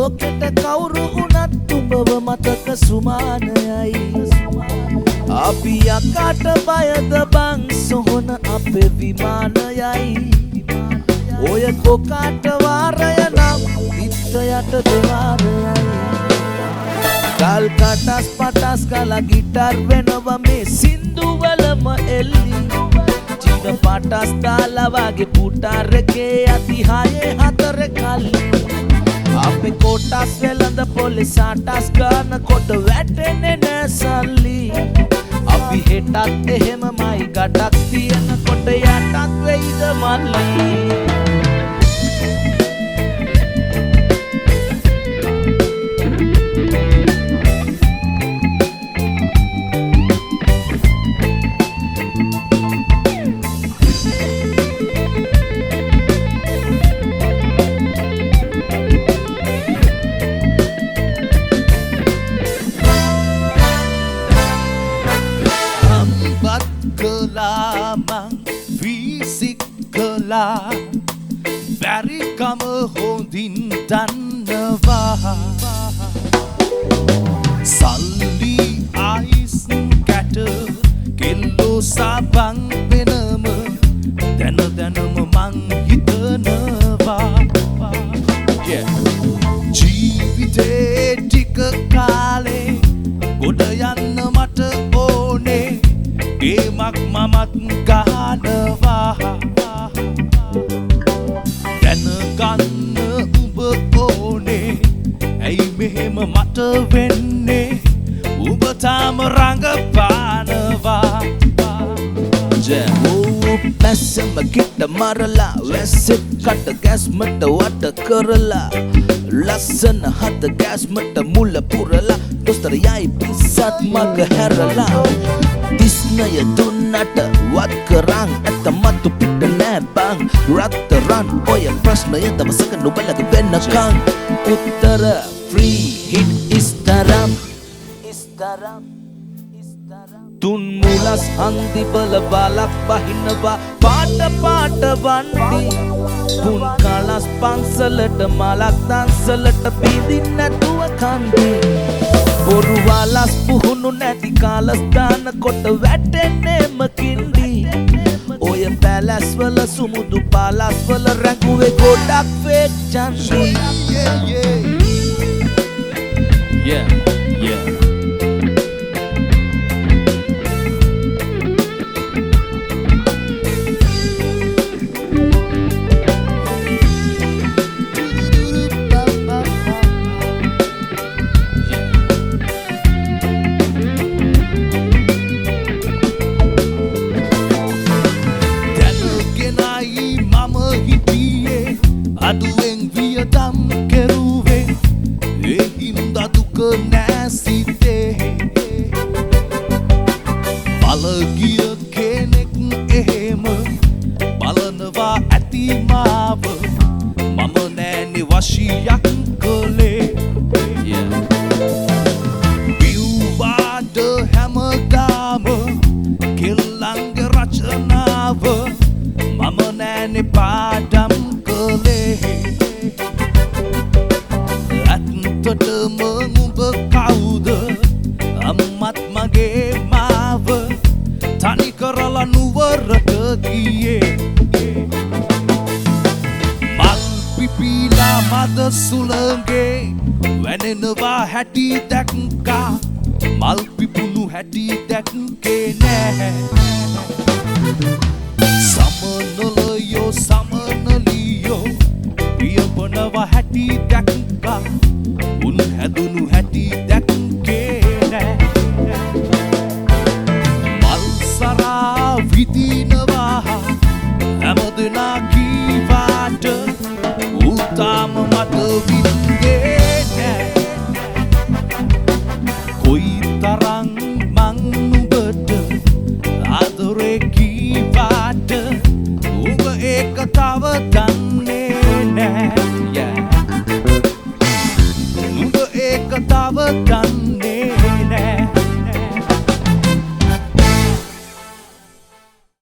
ලෝකෙට කවුරු වුණත් උඹව මතක සුමානයයි අපි යකාට බයද බං සොහොන අපේ විමානයයි ඔය කොකාට වාරය නම් පිටයට දෙවාරයයි ගල් කටස් පටස් ගල ගිටර් වෙනවා මේ සින්දුවලම එල්ලි චීන පටස් දාලා වගේ පුටාරකේ අතිහායේ හතර කල්ලි අපේ කොටස් වෙලඳ පොලිස් ආටස් ගන්න කොට වැටෙන්නේ නෑ සල්ලි අපි හෙටත් එහෙමමයි ගඩක් තියෙන කොට යටත් වෙයිද මල්ලි Mang fisik kela bari kama hondin tanwa salli ais kata kilo sabang penama dana danama mang hitanawa ජීවිතේ ටික කාලේ ගොඩ යන්න මට ඕනේ ගේමක් මමත් ගහනවා දැනගන්න උඹ ඕනේ ඇයි මෙහෙම මට වෙන්නේ උඹ තාම රඟපානවා පැස්සම කිට මරලා වැස්සෙත් කට ගැස්මට වට කරලා ලස්සන හත ගැස්මට මුල පුරලා දොස්තර යයි පිස්සත් මග හැරලා දිස්නය දුන්නට වත් කරන් ඇත මතු පිට නෑ බං රත්තරන් ඔය ප්‍රශ්නය දවසක නුඹලගේ වෙන්නකං උත්තර ෆ්‍රී හිට් ඉස්තරම් තුන් මුලස් හන්දි බල බලක් බහිනවා පාට පාට වන්දි පුන් කලස් පන්සලට මලක් දන්සලට පිදින් නැතුව කන්දි බොරු වලස් පුහුණු නැති කාලස් දාන කොට වැටෙන්නේම කින්දි ඔය පැලස් වල සුමුදු පාලස් වල රැඟුවේ ගොඩක් ෆේක් චන්දි yeah අඩුවෙන් වියදම් කෙරුවේ ඒ හින්දා දුක නැසිතේ බලගිය කෙනෙක් එහෙම බලනවා ඇති මාව මම නෑනේ වශියක් කළේ බිව්වාද හැමදාම කෙල්ලන්ගේ රචනාව මම නෑනේ පාඩම් ඇත්තටම උඹ කවුද අම්මත් මගේ මාව තනි කරලා නුවරට ගියේ මල් පිපිලා මද සුළඟේ වැනෙනවා හැටි දැක්කා මල් පිපුණු හැටි දැක්කේ නෑ සමනලයෝ සමනලියෝ පියපනවා හැටි දැක්කා උන් හැදුණු හැටි දැක්කේ නෑ මල් සරා විදිනවා හැමදෙනා කීවාට උතාම මට වින්දේ නෑ කොයි තරම් මං නුඹට ආදරේ කීවාට උඹ ඒක තව දන්න